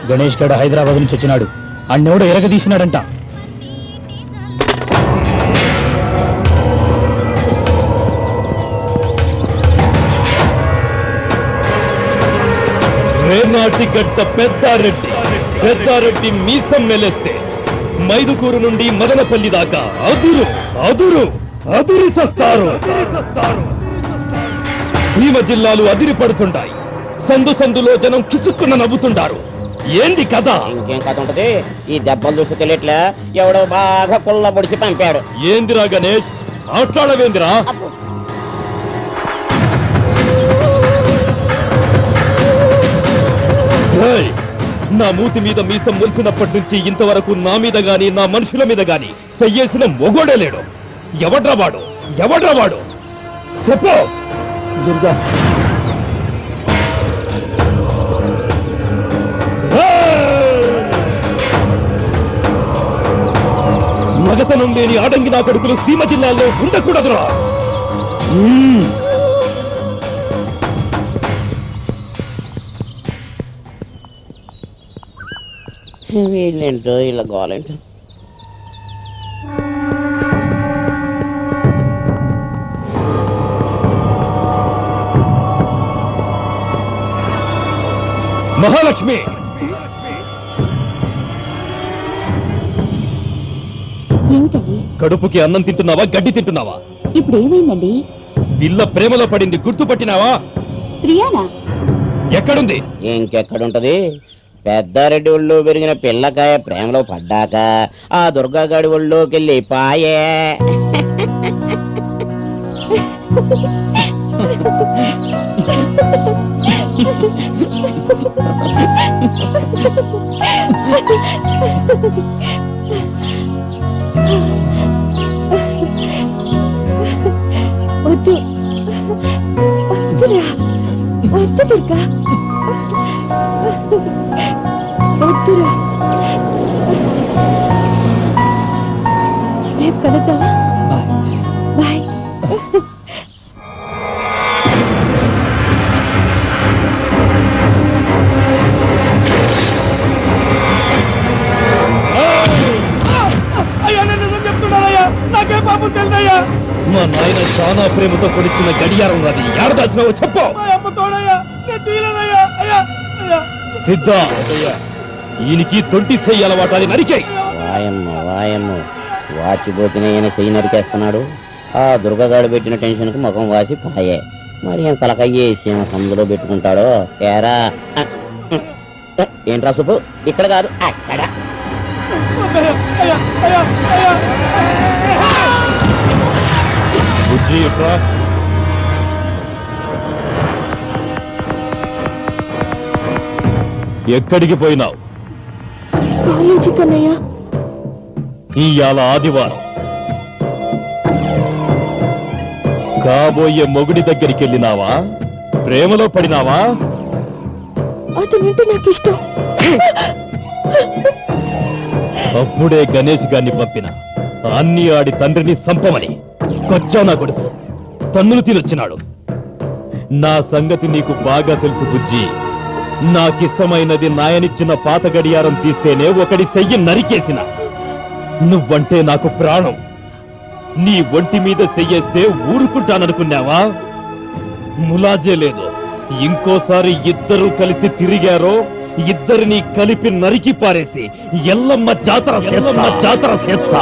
గణేష్ గడ హైదరాబాద్ నుంచి వచ్చినాడు. అన్నెవడో ఎరగదీసినాడంట. రేనాటిగడ్డ పెద్దారెడ్డి మీసం మెలేస్తే మైదుకూరు నుండి మదనపల్లి దాకా అదురి చస్తారు. భీమ జిల్లాలు అదిరి పడుతుంటాయి. సందులో జనం కిసుక్కున నవ్వుతుంటారు. ఏంది కథ? ఇంకేం కథ ఉంటది? ఈ దెబ్బలు చూసి తెలియట్లే, ఎవడో బాగా కుళ్ళ పొడిచి పంపాడు. ఏందిరా గణేష్, మాట్లాడవేందిరా? నా మూతి మీద మీసం మొలిచినప్పటి నుంచి ఇంతవరకు నా మీద గాని నా మనుషుల మీద గాని చెయ్యేసిన మొగోడే లేడు. ఎవడ్రా వాడు చెప్పు. దుర్గా, మగతనం లేని ఆడంగి నా కొడుకులు సీమ జిల్లాల్లో ఉండకూడదురా. వీళ్ళేంటో ఇలా గోలేంటో. మహాలక్ష్మి, ఏమిటండి? కడుపుకి అన్నం తింటున్నావా, గడ్డి తింటున్నావా? ఇప్పుడు ఏమైందండి? పిల్ల ప్రేమలో పడింది, గుర్తుపట్టినావా? ప్రియానా? ఎక్కడుంది? ఇంకెక్కడుంటది? పెద్దారెడ్డి ఒళ్ళో పెరిగిన పిల్లకాయ ప్రేమలో పడ్డాక ఆ దుర్గాగాడి ఒళ్ళోకి వెళ్ళి పాయే. వద్దు వద్దు దుర్గా, వద్దురా. రేపు కలుద్దామా? బాయ్. నాకే పాపం తెలుదయ్యా. మా నాయన చాలా ప్రేమతో కొడిచిన గడియారం అది ఏడదాచినావో చెప్పు. సిద్ధ, ఈయనకి తొంటి చెయ్యి అలవాటాలి, నరికే. వాయమ్మ వాచిపోతినే ఈయన చెయ్యి నరికేస్తున్నాడు. ఆ దుర్గగాడు పెట్టిన టెన్షన్ కు ముఖం వాసి పాయే. మరి ఏం తలకయ్యేసి సందులో పెట్టుకుంటాడో ఏరా. ఏంట్రా సుపు, ఇక్కడ కాదు అక్కడ. బుద్ధి ఎట్రా? ఎక్కడికి పోయినావు? కాలేజీ కన్నయ్య. ఇవాళ ఆదివారం. కాబోయే మొగుడి దగ్గరికి వెళ్ళినావా? ప్రేమలో పడినావా? అతనంటే నాకు ఇష్టం. అప్పుడే గణేష్ గారిని పంపిన అన్ని ఆడి తండ్రిని సంపమని. కొచ్చా నా కొడుకు తన్నులు తినొచ్చినాడు. నా సంగతి నీకు బాగా తెలుసు బుజ్జి. నాకిష్టమైనది నాయనిచ్చిన పాత గడియారం తీస్తేనే ఒకడి చెయ్యి నరికేసిన. నువ్వంటే నాకు ప్రాణం. నీ ఒంటి మీద చెయ్యేస్తే ఊరుకుంటాననుకున్నావా? ములాజే లేదు. ఇంకోసారి ఇద్దరు కలిసి తిరిగారో ఇద్దరిని కలిపి నరికి పారేసి ఎల్లమ్మ జాతర చేస్తా.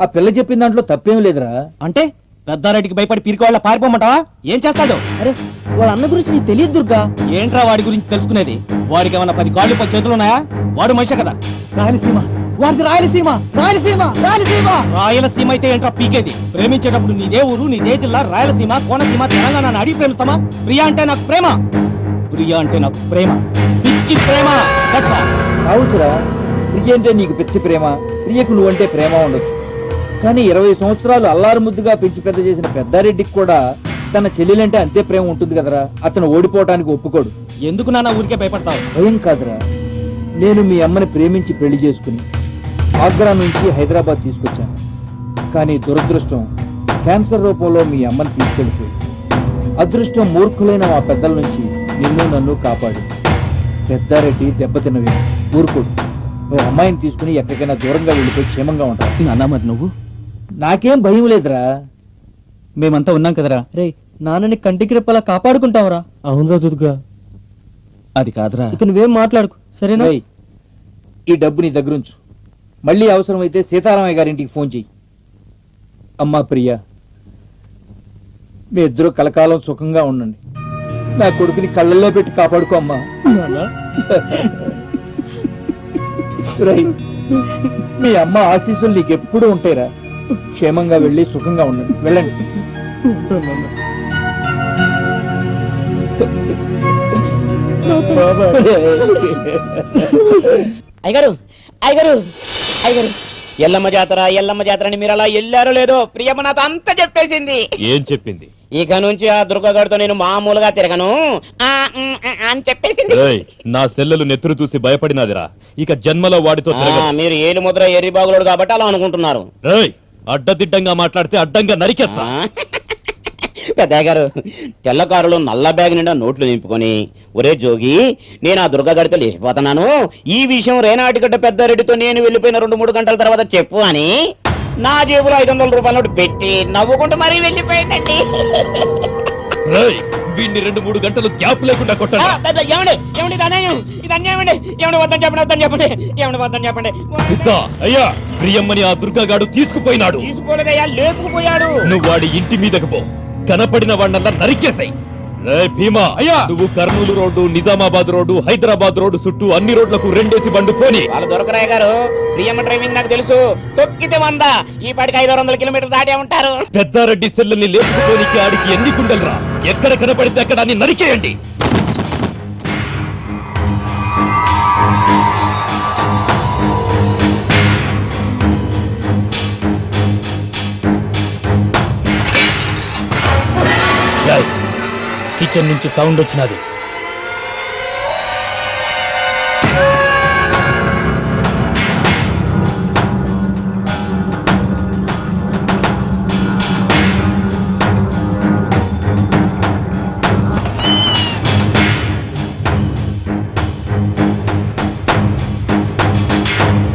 ఆ పిల్ల చెప్పిన దాంట్లో తప్పేం లేదురా. అంటే పెద్దారెడ్డికి భయపడి పీరికి వాళ్ళ పారిపోమంటావా? ఏం చేస్తాడు? అరే వాళ్ళ అన్న గురించి నీకు తెలియదు దుర్గా. ఏంట్రా వాడి గురించి తెలుసుకునేది? వాడికి ఏమన్నా 10 కాళ్ళు 10 చేతులు ఉన్నాయా? వాడు మనిషి కదా. రాయలసీమ, వాడిది రాయలసీమ. రాయలసీమ రాయలసీమ రాయలసీమ అయితే ఏంట్రా పీకేది? ప్రేమించేటప్పుడు నీదే ఊరు, నీదే జిల్లా, రాయలసీమ, కోనసీమ, తెలంగాణ అడిగి ప్రేమిస్తామా? ప్రియా అంటే నాకు ప్రేమ, ప్రియా అంటే నాకు ప్రేమ, పిచ్చి ప్రేమ. అవుతురా, ప్రియ అంటే నీకు పిచ్చి ప్రేమ, ప్రియకు నువ్వంటే ప్రేమ ఉండొచ్చు. కానీ 20 సంవత్సరాలు అల్లారు ముద్దుగా పెంచి పెద్ద చేసిన పెద్దారెడ్డికి కూడా తన చెల్లెలంటే అంతే ప్రేమ ఉంటుంది కదరా. అతను ఓడిపోవటానికి ఒప్పుకోడు. ఎందుకు నాన్న ఊరికే భయపడతావు? భయం కాదురా, నేను మీ అమ్మని ప్రేమించి పెళ్లి చేసుకుని ఆగ్రా నుంచి హైదరాబాద్ తీసుకొచ్చాను. కానీ దురదృష్టం క్యాన్సర్ రూపంలో మీ అమ్మని తీసుకెళ్ళిపోయి, అదృష్టం మూర్ఖులైన మా పెద్దల నుంచి నిన్ను నన్ను కాపాడు. పెద్దారెడ్డి దెబ్బతిన్నవి ఊరుకోడు. నువ్వు అమ్మాయిని తీసుకుని ఎక్కడికైనా దూరంగా వెళ్ళిపోయి క్షేమంగా ఉంటావు. నాన్న మరి నువ్వు? నాకేం భయం లేదురా, మేమంతా ఉన్నాం కదరా. రే నాన్నని కంటికి రెప్పలా కాపాడుకుంటావురా. అవునురా దుర్గా. అది కాదురా. ఇక నువ్వేం మాట్లాడుకు, సరేనా? ఈ డబ్బు నీ దగ్గరుంచు. మళ్ళీ అవసరమైతే సీతారామయ్య గారింటికి ఫోన్ చెయ్యి. అమ్మా ప్రియా, మీ ఇద్దరు కలకాలం సుఖంగా ఉండండి. నా కొడుకుని కళ్ళల్లో పెట్టి కాపాడుకో అమ్మా. మీ అమ్మ ఆశీస్సులు నీకెప్పుడు ఉంటాయిరా. క్షేమంగా వెళ్ళి సుఖంగా ఉండండి. వెళ్ళండి. అయ్యగారు అయ్యగారు అయ్యగారు, ఎల్లమ్మ జాతర ఎల్లమ్మ జాతర అని మీరు అలా వెళ్ళారో లేదో ప్రియమ్మ నాతో అంతా చెప్పేసింది. ఏం చెప్పింది? ఇక నుంచి ఆ దుర్గగాడితో నేను మామూలుగా తిరగను అని చెప్పేసింది. నా సెల్లెలు నెత్తురు చూసి భయపడినాదిరా. ఇక జన్మలో వాడితో మీరు ఏలు ముద్ర ఎర్రిబాగులోడు కాబట్టి అలా అనుకుంటున్నారు. అడ్డదిడ్డంగా మాట్లాడితే అడ్డంగా నరికేస్తా. పెద్దయ్య గారు, తెల్లకారులో నల్ల బ్యాగ్ నిండా నోట్లు నింపుకొని, ఒరే జోగి, నేను ఆ దుర్గగాడితో లేచిపోతున్నాను, ఈ విషయం రేనాటిగడ్డ పెద్దారెడ్డితో నేను వెళ్ళిపోయిన 2-3 గంటల తర్వాత చెప్పు అని నా జేబులో 500 రూపాయల నోటు పెట్టి నవ్వుకుంటూ మరీ వెళ్ళిపోయిందండి. వీడిని 2-3 గంటలు గ్యాప్ లేకుండా కొట్టాలి. ఏమండి ఏమండి ఇది అన్యాయం, ఇది అన్యాయమండి. ఏమండి వద్దని చెప్పండి, వద్దని చెప్పండి, ఏమండి వద్దని చెప్పండి. అయ్యా, ప్రియమ్మని ఆ దుర్గగాడు తీసుకుపోయినాడు. తీసుకోలేదయ్యా, లేపుకుపోయాడు. నువ్వు వాడి ఇంటి మీదకు పో, కనపడిన వాడినల్లా నరికేసాయి. భీమా, అయ్యా, నువ్వు Kurnool road, Nizamabad road, Hyderabad road చుట్టూ అన్ని రోడ్లకు 2 బండు పోని. వాళ్ళు దొరకరాయ గారు, ప్రియమ్మ డ్రైవింగ్ నాకు తెలుసు. తొక్కితే 100, ఈ పాటికి 500 కిలోమీటర్లు దాటే ఉంటారు. పెద్దారెడ్డి సెల్లుని లేపుకోనికి ఆడికి ఎన్ని కుండలరా? ఎక్కడ కనపడితే అక్కడ అన్ని నరికేయండి. కిచెన్ నుంచి సౌండ్ వచ్చినది.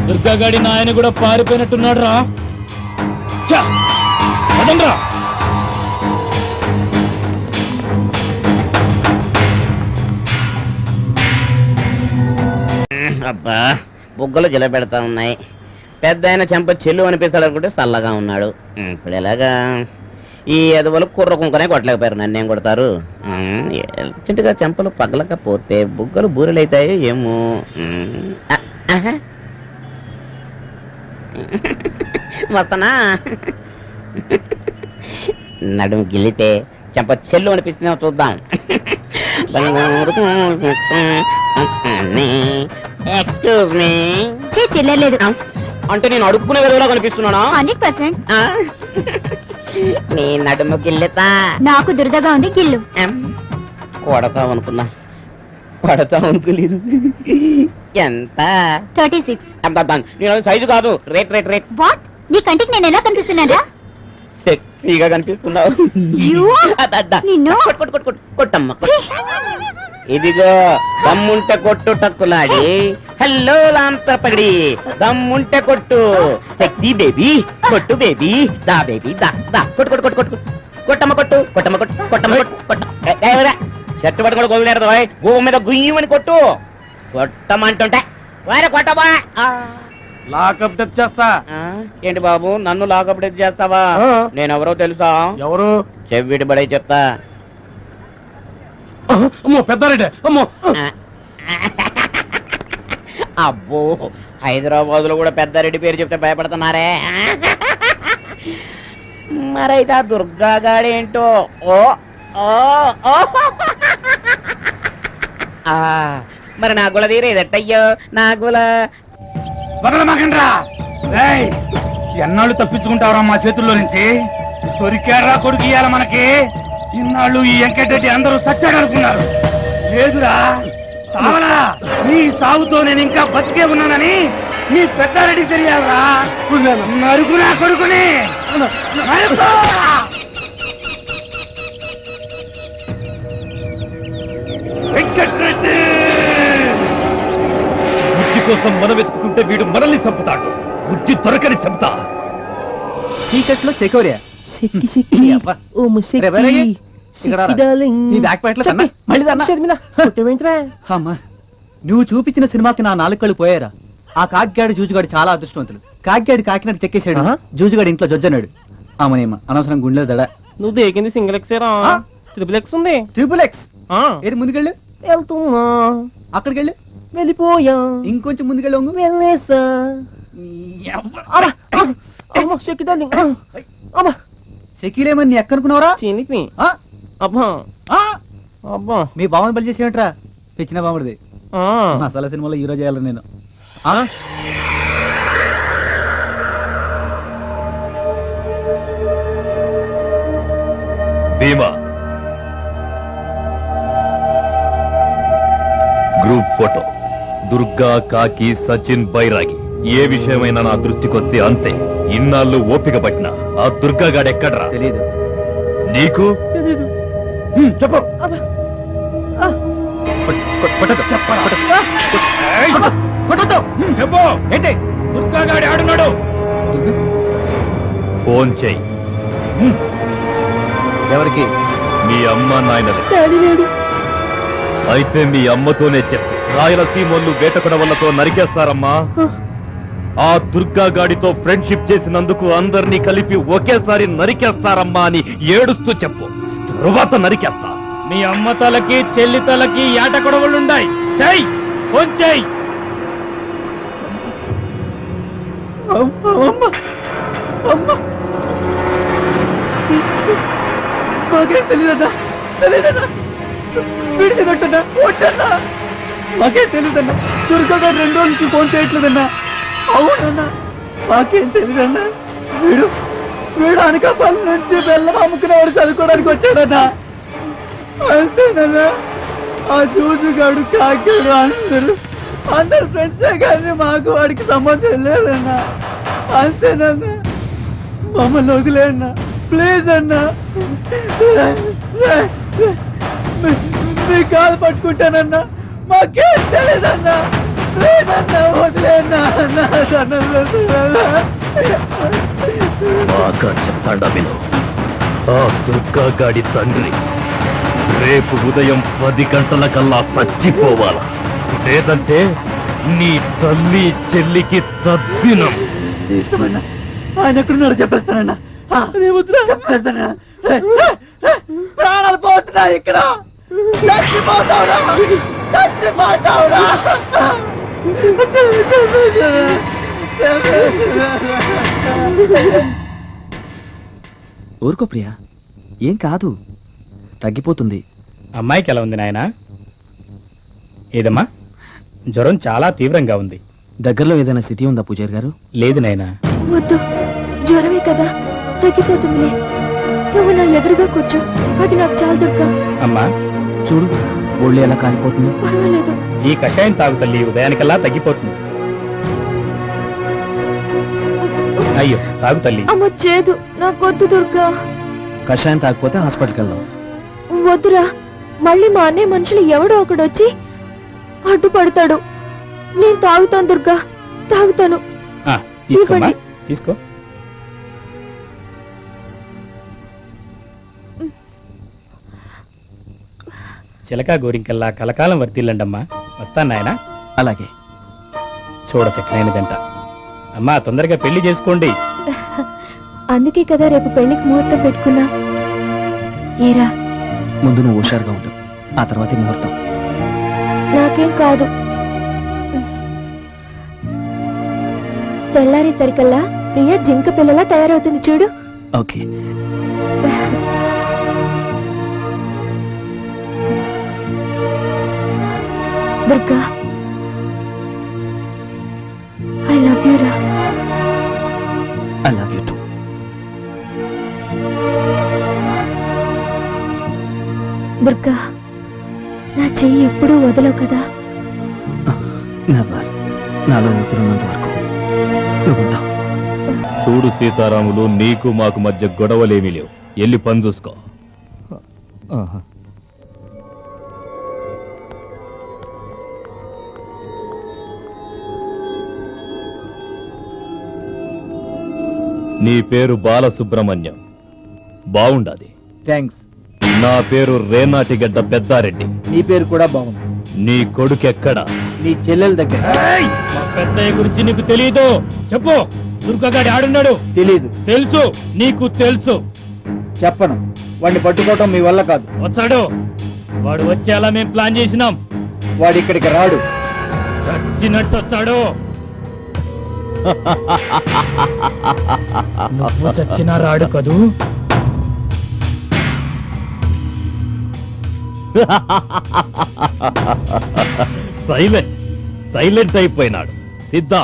దుర్గాగాడి నాయన కూడా పారిపోయినట్టున్నాడు రా. అదండ్రా. అబ్బా, బుగ్గలు జిల పెడతా ఉన్నాయి. పెద్ద ఆయన చెంప చెల్లు అనిపిస్తాడు అనుకుంటే చల్లగా ఉన్నాడు. ఇప్పుడు ఎలాగా? ఈ ఎదవలు కుర్ర కుంకనే కొట్టలేకపోయారు, నన్నేం కొడతారు? చిట్టుగా చెంపలు పగలకపోతే బుగ్గలు బూరెలైతాయో ఏమో. వస్తానా? నడుము గిల్లితే చెంప చెల్లు అనిపిస్తుందేమో చూద్దాం. Excuse me. చెల్లెలేదు అంటే నేను అడుక్కునే విధంగా కనిపిస్తున్నానా? 100%. నీ నడుము గిల్లుతా. నాకు దురదగా ఉంది, గిల్లు. కొడతాం అనుకున్నా, పడతాం అనుకోలేదు. ఎంత? 36. నేను సైజు కాదు, రేట్ రేట్ రేట్. వాట్? నీ కంటికి నేను ఎలా కనిపిస్తున్నానా? సెక్సీగా కనిపిస్తున్నావు. కొట్టమ్మా. ఇదిగో దమ్ముంటే కొట్టు టక్కులాడి. హలో లాంతపడి దమ్ముంటే కొట్టు. సెక్సీ బేబీ, కొట్టు బేబీ, దా బేబీ, దా దా కొట్టు కొట్టు కొట్టు కొట్టు కొట్టమ్మ కొట్టు కొట్టమ్మ కొట్టు కొట్టమ్మ కొట్టు కొట్ట. షర్ట్ పట్టుకొని గొల్లేరు గోవు మీద గుయ్యమని కొట్టు. కొట్టమంటుంటే వారే కొట్టబా. లాకప్ డెత్ చేస్తా. ఏంటి బాబు నన్ను లాకప్ డెత్ చేస్తావా? నేనెవరో తెలుసా? ఎవరు? చెవిటి బడై చెప్తా. అమ్మో పెద్దారెడ్డి, అమ్మో. అబ్బో హైదరాబాద్ లో కూడా పెద్దారెడ్డి పేరు చెప్తే భయపడుతున్నారే. మరైతే ఆ దుర్గా గాడేంటో. ఓ ఓ ఓ. మరి నా గుల తీరేదట్టయ్యో నా గుల. వదలమాకండ్రా. ఎన్నాళ్ళు తప్పించుకుంటావురా మా చేతుల్లో నుంచి? దొరికారా కొడుకు ఇయ్యాల మనకి? ఇన్నాళ్ళు ఈ వెంకటరెడ్డి అందరూ సచ్చాడు అనుకున్నారు. లేదురా సావలా. నీ సావుతో నేను ఇంకా బతికే ఉన్నానని నీ పెద్దారెడ్డి తెలియాలరా. నరుకునా కొడుకుని వెంకటరెడ్డి. బుద్ధి కోసం మనం వెతుకుతుంటే వీడు మనల్ని చంపుతాడు. బుద్ధి దొరకని చంపుతా. చీకట్లో చెకోరియా నువ్వు చూపించిన సినిమాకి నా 4 కళ్ళు పోయారా? ఆ కాకిగాడు జూజుగాడు చాలా అదృష్టవంతులు. కాకిగాడు కాకినాడ చెక్కేశాడు, జూజుగాడు ఇంట్లో జొజ్జన్నాడు. అమ్మనేమ్మ అనవసరం గుండెలో దడ. నువ్వు దేకింది సింగిల్ ఎక్సేరా? ట్రిపుల్ ఎక్స్ ఉంది. ట్రిపుల్ ఎక్స్ ఏది? ముందుకెళ్ళు. వెళ్తున్నా. అక్కడికి వెళ్ళు. వెళ్ళిపోయా. ఇంకొంచెం ముందుకెళ్ళు. వెళ్ళేసా. షకీలేమని నీ ఎక్కనుకున్నావురా? చినికి అబ్బా అబ్బా. మీ బావని బలి చేసేమిట్రా? తెచ్చిన బావుడిది. మసాలా సినిమాలో హీరో చేయాలి నేను. భీమా గ్రూప్ ఫోటో. దుర్గా, కాకి, సచిన్, బైరాగి. ఏ విషయమైనా నా దృష్టికొస్తే అంతే. ఇన్నాళ్ళు ఓపిక పట్టిన ఆ దుర్గా గాడెక్కడ్రా? తెలీదు. నీకు చెప్పు. చెప్పు. ఏంటి? దుర్గా గాడి ఆడున్నాడు. ఫోన్ చెయ్యి. ఎవరికి? మీ అమ్మ నాయనలే. అయితే మీ అమ్మతోనే చెప్పు. రాయలసీమోళ్ళు వేటకొడ వల్లతో నరికేస్తారమ్మా. ఆ దుర్గా గాడితో ఫ్రెండ్షిప్ చేసినందుకు అందరినీ కలిపి ఒకేసారి నరికేస్తారమ్మా అని ఏడుస్తూ చెప్పు. తరువాత నరికేస్తా. మీ అమ్మ తలకి చెల్లి తలకి ఏట కొడవలుండాయి. చెయ్యి. ఫోన్ చెయ్యి. మాకేం తెలీదన్నా. తెలీదన్నా. విడిచిపెట్టన్నా. వద్దన్నా. మాకేం తెలీదన్నా. దుర్గా గారు 2 రోజుల నుంచి ఫోన్ చేయట్లేదన్నా. అవునన్నా. మాకేం తెలీదన్నా. వీడు అనకాపల్లి నుంచి బెల్లం అమ్ముకునేవాడు చదువుకోవడానికి వచ్చాడన్నా. అంతేనన్నా. ఆ జూజుగాడు కాకాడు అందరు ఫ్రెండ్సే కానీ మాకు వాడికి సంబంధం లేదన్నా. అంతేనన్నా. మమ్మల్ని వదిలేయన్నా ప్లీజ్ అన్నా. మీ కాలు పట్టుకుంటానన్నా. మాకేం తెలియదన్నా. ప్లీజ్ అన్నా వదిలేయన్నా. బాగా చెప్తాడా విను. ఆ దుర్గా గాడి తండ్రి రేపు ఉదయం 10 గంటలకల్లా చచ్చిపోవాలా. లేదంటే నీ తల్లి చెల్లికి తద్దినం. ఇష్టమన్నా. ఆయన ఎక్కడున్నాడో చెప్పేస్తానన్నా. చెప్పేస్తానన్నా. ప్రాణాలు పోతున్నాయి ఇక్కడ. చచ్చిపోతావురా. చచ్చిపోతావురా. ఊరుకో ప్రియా. ఏం కాదు, తగ్గిపోతుంది. అమ్మాయికి ఎలా ఉంది నాయన? ఏదమ్మా? జ్వరం చాలా తీవ్రంగా ఉంది. దగ్గరలో ఏదైనా సిటీ ఉందా పూజారి గారు? లేదు నాయనా. వద్దు, జ్వరమే కదా, తగ్గిపోతుందిలే. నువ్వు నా ఎదురుగా కూర్చో, అది నాకు చాలా దుర్గా. అమ్మా చూడు, ఒళ్ళు ఎలా కాలిపోతుంది. పర్వాలేదు. ఈ కషాయం తాగు తల్లి, ఉదయానికల్లా తగ్గిపోతుంది. అయ్యో తాగు తల్లి. అమ్మ చేదు, నాకొద్దు దుర్గా. కషాయం తాగిపోతే హాస్పిటల్కి వెళ్దాం. వద్దురా, మళ్ళీ మా అన్నయ్య మనుషులు ఎవడో ఒకడొచ్చి అడ్డుపడతాడు. నేను తాగుతాను దుర్గా, తాగుతాను. తీసుకోమ్మా, తీసుకో. చిలక గోరింకల్లా కలకాలం వర్తిల్లండమ్మా. వస్తాను నాయన. అలాగే. చూడ చక్కనైన జంట. అమ్మా తొందరగా పెళ్లి చేసుకోండి. అందుకే కదా రేపు పెళ్లికి ముహూర్తం పెట్టుకున్నా. ఏరా, ముందు నువ్వు హుషారుగా ఉండు, ఆ తర్వాతే ముహూర్తం. నాకేం కాదు. తెల్లారేసరికల్లా ప్రియ జింక పిల్లలా తయారవుతుంది చూడు. Okay. Durga, I love you రా. I love you too. Durga, నా చెయ్యి ఎప్పుడూ వదలవు కదా. నెవర్. నాలో ఊపిరినంత వరకు నువ్వుంటావు. చూడు సీతారాములు, నీకు మాకు మధ్య గొడవలేమీ లేవు. ఎల్లి పని చూసుకో. నీ పేరు బాలసుబ్రహ్మణ్యం, బావుండాది. థ్యాంక్స్. నా పేరు రేనాటిగడ్డ పెద్దారెడ్డి. నీ పేరు కూడా బాగుంది. నీ కొడుకెక్కడ? నీ చెల్లెల దగ్గర. మా పెద్దయ్య గురించి నీకు తెలీదు. చెప్పు, దుర్గాగాడి ఆడున్నాడు. తెలీదు. తెలుసు, నీకు తెలుసు. చెప్పను. వాడిని పట్టుకోవటం మీ వల్ల కాదు. వచ్చాడు. వాడు వచ్చేలా మేము ప్లాన్ చేసినాం. వాడు ఇక్కడికి రాడు. చచ్చినట్టు వస్తాడు. నువ్వు చచ్చినా రాడు కదూ. సైలెంట్ అయిపోయినాడు. సిద్ధ,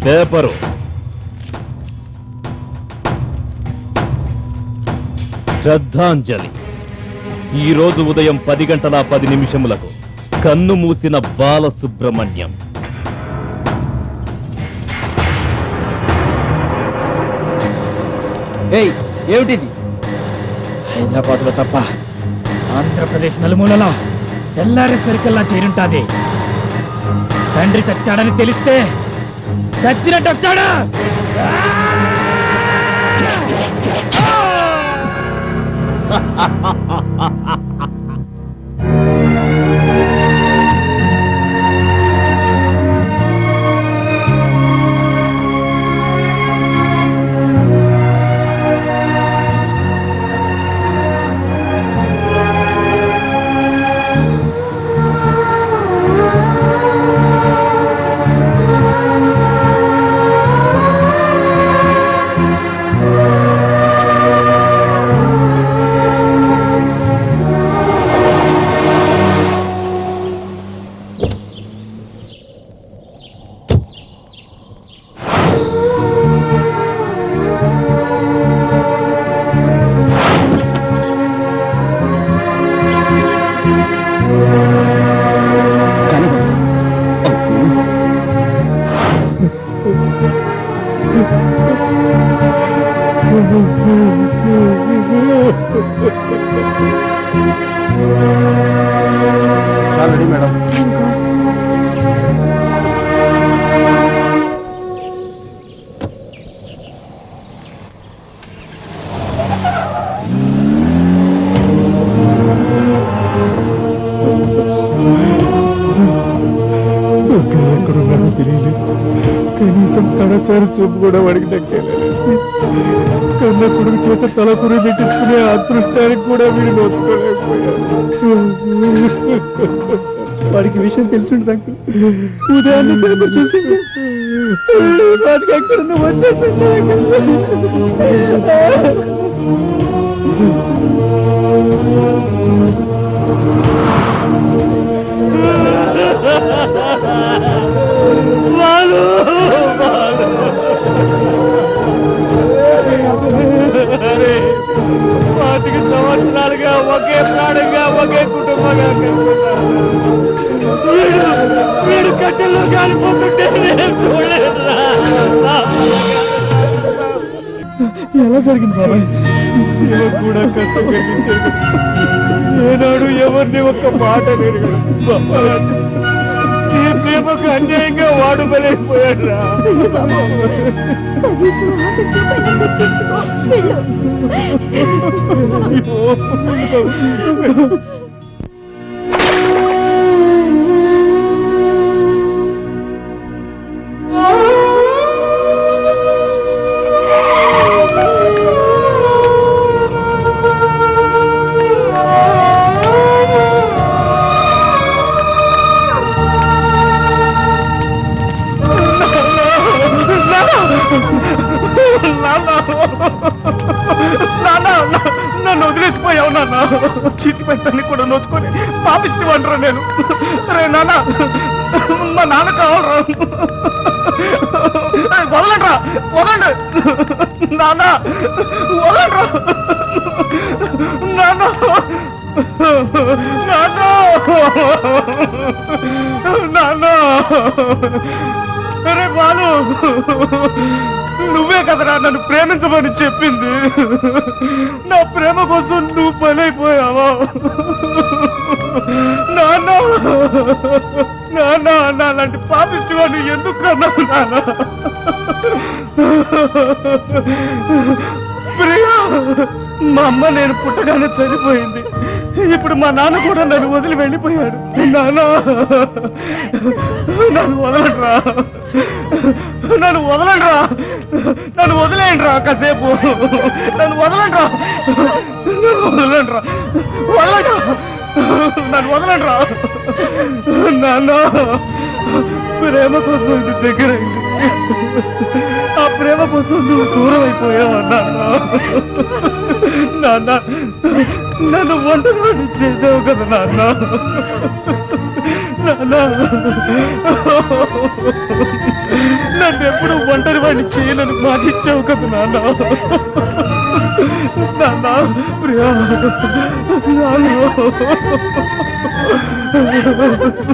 పేపరు. శ్రద్ధాంజలి. ఈ రోజు ఉదయం 10:10 కన్ను మూసిన బాలసుబ్రహ్మణ్యం. ఏయ్, ఏమిటిది? హైదరాబాద్ లో తప్ప ఆంధ్రప్రదేశ్ నలుమూలలా తెల్లారేసరికల్లా చేరుంటాది. తండ్రి చచ్చాడని తెలిస్తే చచ్చినట్టు వచ్చాడా? మేడం. ఎక్కడున్నారో తెలియదు. కనీసం తనచారు చూపు కూడా వాడికి దక్కేలేదు. కన్న కొడుకు చేత తలకూర పెట్టించుకునే అదృష్టానికి కూడా మీరు నోచుకోలేకపోయారు. వాడికి విషయం తెలుసుంటుంది అంకుల్. ఉదయాన్నే పేపర్ చూసింది. వాడికి ఎక్కడున్నా వచ్చేసింది. పాతిక సంవత్సరాలుగా ఒకే ప్రాణంగా ఒకే కుటుంబంగా వీడు కట్టెల్లో కాలిపోతుంటే నేను చూడలేదురా. ఎలా జరిగింది బాబాయ్? శివ కూడా కష్టం కలిగించాడు. ఏనాడు ఎవరిని ఒక్క మాట లేదు. ఈ ప్రేమకు అన్యాయంగా వాడు బలైపోయాడు రా. నాన్న నన్ను వదిలేసిపోయావు నాన్న. చీతి పెద్దాన్ని కూడా నోచుకొని పాపిస్తామంటారా నేను? రే నాన్న, మా నాన్న కావాలరా. వదలండ్రా, వదలండి నాన్న, వదలండ్రా నాన్న, నాన్న, నాన్న. రే బాలు, నువ్వే కదరా నన్ను ప్రేమించమని చెప్పింది. నా ప్రేమ కోసం నువ్వు పనైపోయావా నాన్న? నాన్న, నాలాంటి పాపిష్టివాడిని ఎందుకు కన్నావు నాన్న? ప్రియా, మా అమ్మ నేను పుట్టగానే చనిపోయింది. ఇప్పుడు మా నాన్న కూడా నన్ను వదిలి వెళ్ళిపోయాడు. నాన్న, నన్ను వదలండ్రా, నన్ను వదలండ్రా, నన్ను వదిలేయండిరా కాసేపు. నన్ను వదలండ్రా, నన్ను వదలండ్రా, వదలండ్రా, నన్ను వదలండ్రా. నాన్న, ప్రేమ కోసం ఇది దగ్గరైంది. ఆ ప్రేమ కోసం నువ్వు దూరం అయిపోయావా నాన్న? నాన్న, నన్ను ఒంటరివాడిని చేసావు కదా నాన్న. నాన్న, నన్ను ఎప్పుడు ఒంటరివాడిని చేయనని మాటిచ్చావు కదా నాన్న. నాన్న, ప్రియా, నాన్న.